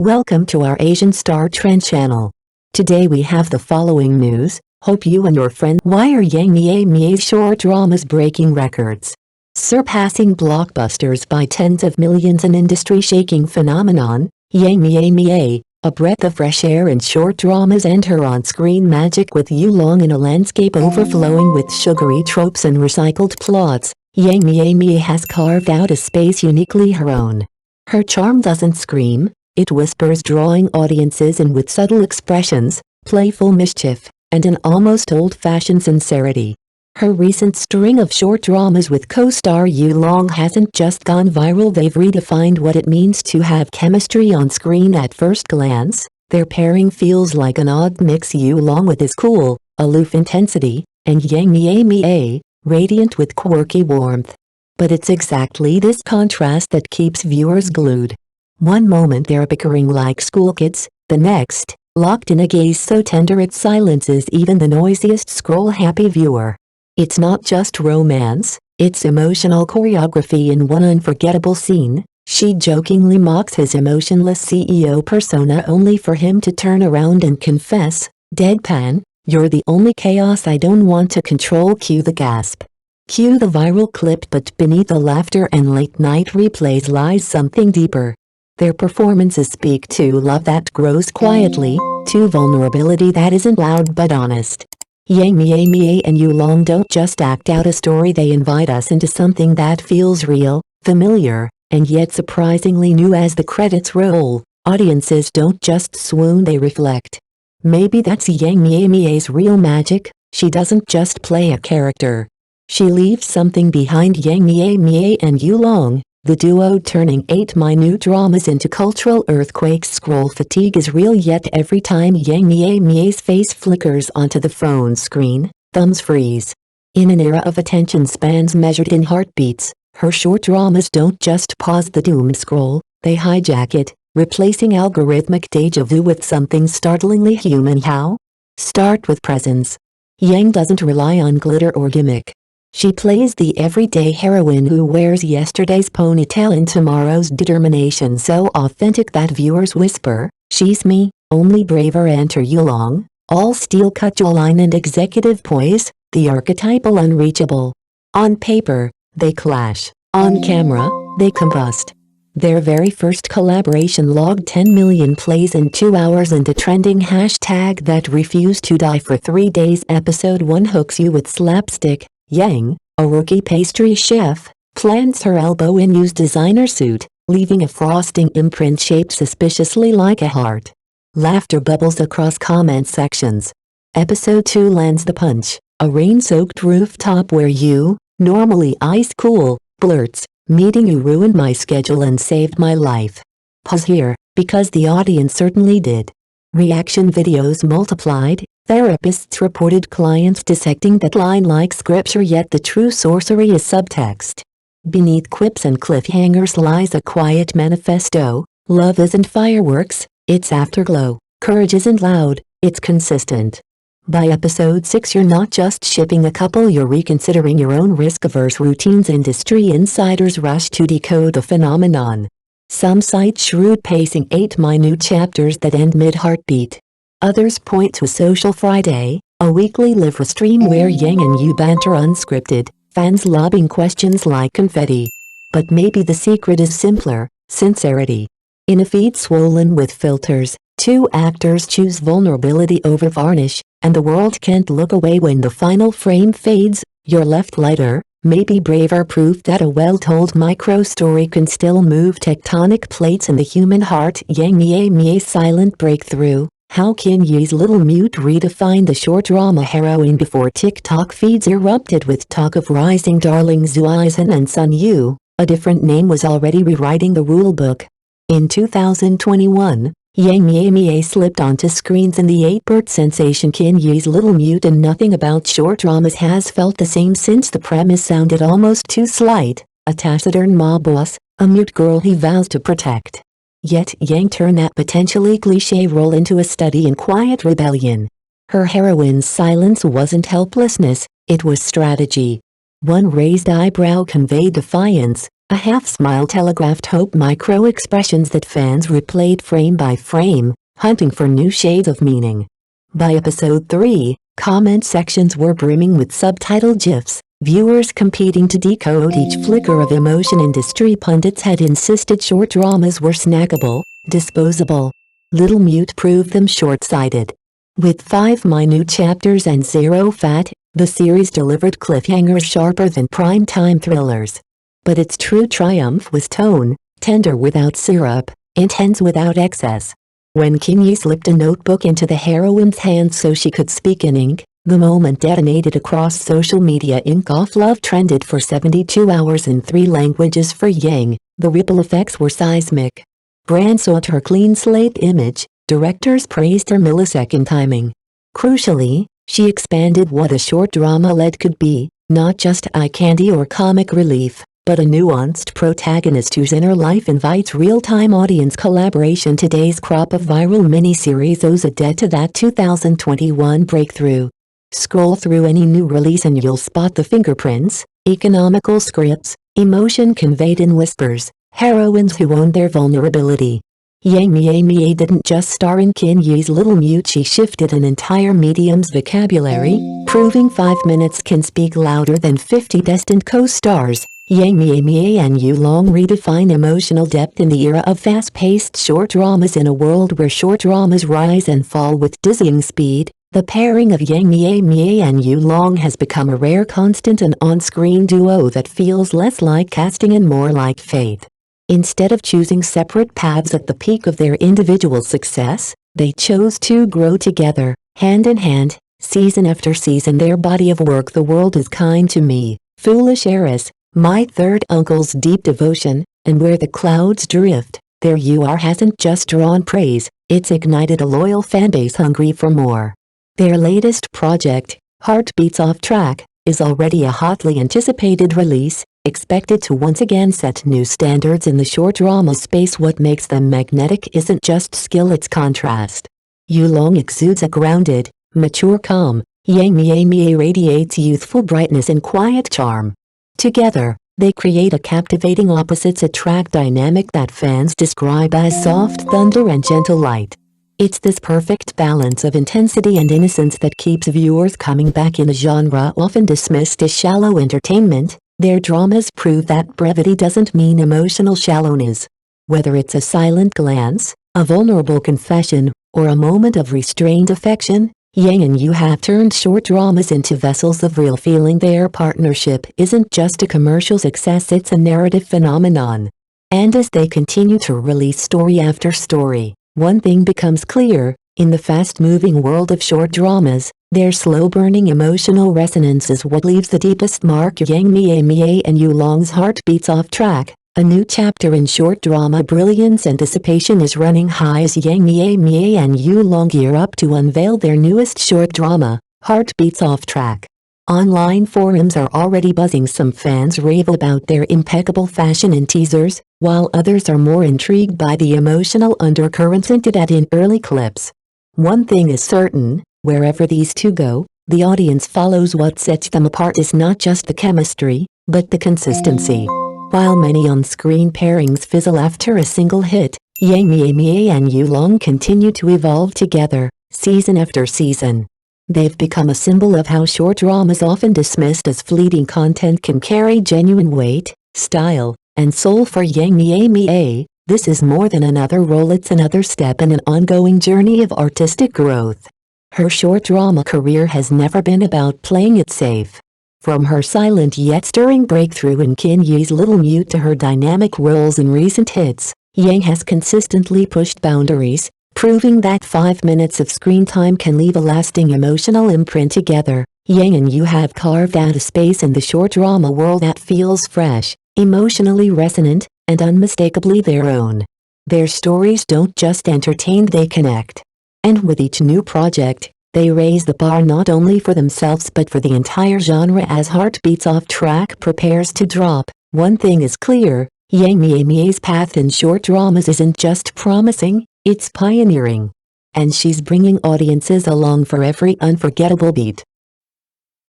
Welcome to our Asian Star Trend channel. Today we have the following news. Hope you and your friend. Why are Mie Mie's short dramas breaking records? Surpassing blockbusters by tens of millions, an industry-shaking phenomenon. Mie Mie, a breath of fresh air in short dramas and her on-screen magic with Yu Long in a landscape overflowing with sugary tropes and recycled plots. Mie Mie has carved out a space uniquely her own. Her charm doesn't scream. It whispers, drawing audiences in with subtle expressions, playful mischief, and an almost old-fashioned sincerity. Her recent string of short dramas with co-star Yu Long hasn't just gone viral, they've redefined what it means to have chemistry on screen at first glance. Their pairing feels like an odd mix, Yu Long with his cool, aloof intensity, and Mie Mie, radiant with quirky warmth. But it's exactly this contrast that keeps viewers glued. One moment they're bickering like schoolkids, the next, locked in a gaze so tender it silences even the noisiest scroll-happy viewer. It's not just romance, it's emotional choreography. In one unforgettable scene, she jokingly mocks his emotionless CEO persona only for him to turn around and confess, deadpan, "You're the only chaos I don't want to control." Cue the gasp. Cue the viral clip, but beneath the laughter and late-night replays lies something deeper. Their performances speak to love that grows quietly, to vulnerability that isn't loud but honest. Mie Mie and Yu Long don't just act out a story, they invite us into something that feels real, familiar, and yet surprisingly new. As the credits roll, audiences don't just swoon, they reflect. Maybe that's Mie Mie's real magic. She doesn't just play a character. She leaves something behind. Mie Mie and Yu Long, the duo turning 8 minute dramas into cultural earthquakes. Scroll fatigue is real, yet every time Mie Mie's face flickers onto the phone screen, thumbs freeze. In an era of attention spans measured in heartbeats, her short dramas don't just pause the doom scroll, they hijack it, replacing algorithmic deja vu with something startlingly human. How? Start with presence. Yang doesn't rely on glitter or gimmick. She plays the everyday heroine who wears yesterday's ponytail and tomorrow's determination, so authentic that viewers whisper, "She's me." Only braver. Enter Yu Long, all steel-cut jawline and executive poise, the archetypal unreachable. On paper, they clash. On camera, they combust. Their very first collaboration logged 10 million plays in 2 hours and a trending hashtag that refused to die for 3 days. Episode 1 hooks you with slapstick. Yang, a rookie pastry chef, plants her elbow in Yu's designer suit, leaving a frosting imprint shaped suspiciously like a heart. Laughter bubbles across comment sections. Episode 2 lands the punch, a rain-soaked rooftop where Yu, normally ice-cool, blurts, "Meeting you ruined my schedule and saved my life." Pause here, because the audience certainly did. Reaction videos multiplied. Therapists reported clients dissecting that line like scripture, yet the true sorcery is subtext. Beneath quips and cliffhangers lies a quiet manifesto. Love isn't fireworks, it's afterglow. Courage isn't loud, it's consistent. By episode 6 you're not just shipping a couple, you're reconsidering your own risk-averse routines. Industry insiders rush to decode the phenomenon. Some cite shrewd pacing, 8 minute chapters that end mid-heartbeat. Others point to Social Friday, a weekly live stream where Yang and Yu banter unscripted, fans lobbing questions like confetti. But maybe the secret is simpler: sincerity. In a feed swollen with filters, 2 actors choose vulnerability over varnish, and the world can't look away when the final frame fades. You're left lighter, maybe braver, proof that a well-told micro-story can still move tectonic plates in the human heart. Mie Mie's silent breakthrough. How can Yu's little mute redefine the short drama heroine? Before TikTok feeds erupted with talk of rising darlings Zhu Eisen and Sun Yu, a different name was already rewriting the rulebook. In 2021, Mie Mie slipped onto screens in the 8-part sensation Kin Yu's Little Mute, and nothing about short dramas has felt the same since. The premise sounded almost too slight: a taciturn mob boss, a mute girl he vows to protect. Yet Yang turned that potentially cliché role into a study in quiet rebellion. Her heroine's silence wasn't helplessness, it was strategy. One raised eyebrow conveyed defiance, A half-smile telegraphed hope, micro-expressions that fans replayed frame by frame, hunting for new shades of meaning. By episode 3, comment sections were brimming with subtitle GIFs, viewers competing to decode each flicker of emotion. Industry pundits had insisted short dramas were snackable, disposable. Little Mute proved them short-sighted. With 5 minute chapters and 0 fat, the series delivered cliffhangers sharper than prime-time thrillers. But its true triumph was tone, tender without syrup, intense without excess. When Mie Mie slipped a notebook into the heroine's hands so she could speak in ink, the moment detonated across social media. Ink Off Love trended for 72 hours in 3 languages for Yang. The ripple effects were seismic. Brands sought her clean slate image, directors praised her millisecond timing. Crucially, she expanded what a short drama lead could be, not just eye candy or comic relief, but a nuanced protagonist whose inner life invites real-time audience collaboration. Today's crop of viral miniseries owes a debt to that 2021 breakthrough. Scroll through any new release and you'll spot the fingerprints, economical scripts, emotion conveyed in whispers, heroines who owned their vulnerability. Mie Mie didn't just star in Mie Mie's Little Mute, she shifted an entire medium's vocabulary, proving 5 minutes can speak louder than 50 destined co-stars. Mie Mie and Yulong redefine emotional depth in the era of fast-paced short dramas. In a world where short dramas rise and fall with dizzying speed, the pairing of Mie Mie and Yulong has become a rare constant, an on-screen duo that feels less like casting and more like fate. Instead of choosing separate paths at the peak of their individual success, they chose to grow together, hand in hand, season after season. Their body of work, The World Is Kind to Me, Foolish Heiress, My Third Uncle's Deep Devotion, and Where the Clouds Drift, There You Are, hasn't just drawn praise, it's ignited a loyal fanbase hungry for more. Their latest project, Heartbeats Off Track, is already a hotly anticipated release, expected to once again set new standards in the short drama space. What makes them magnetic isn't just skill, it's contrast. Yulong exudes a grounded, mature calm. Mie Mie radiates youthful brightness and quiet charm. Together, they create a captivating opposites-attract dynamic that fans describe as soft thunder and gentle light. It's this perfect balance of intensity and innocence that keeps viewers coming back. In a genre often dismissed as shallow entertainment, their dramas prove that brevity doesn't mean emotional shallowness. Whether it's a silent glance, a vulnerable confession, or a moment of restrained affection, Yang and Yu have turned short dramas into vessels of real feeling. Their partnership isn't just a commercial success, it's a narrative phenomenon. And as they continue to release story after story, one thing becomes clear: in the fast-moving world of short dramas, their slow-burning emotional resonance is what leaves the deepest mark. Mie Mie and Yulong's Heartbeats Off Track, a new chapter in short drama brilliance. Anticipation is running high as Mie Mie and Yulong gear up to unveil their newest short drama, Heartbeats Off Track. Online forums are already buzzing. Some fans rave about their impeccable fashion in teasers, while others are more intrigued by the emotional undercurrents hinted at in early clips. One thing is certain: wherever these two go, the audience follows. What sets them apart is not just the chemistry, but the consistency. While many on-screen pairings fizzle after a single hit, Mie Mie and Yulong continue to evolve together, season after season. They've become a symbol of how short dramas, often dismissed as fleeting content, can carry genuine weight, style, and soul. For Mie Mie, this is more than another role, it's another step in an ongoing journey of artistic growth. Her short drama career has never been about playing it safe. From her silent yet stirring breakthrough in Mie Mie's Little Mute to her dynamic roles in recent hits, Yang has consistently pushed boundaries, proving that 5 minutes of screen time can leave a lasting emotional imprint. Together, Yang and Yu have carved out a space in the short drama world that feels fresh, emotionally resonant, and unmistakably their own. Their stories don't just entertain, they connect. And with each new project, they raise the bar not only for themselves but for the entire genre. As Heartbeats Off Track prepares to drop, one thing is clear: Mie Mie's path in short dramas isn't just promising, it's pioneering. And she's bringing audiences along for every unforgettable beat.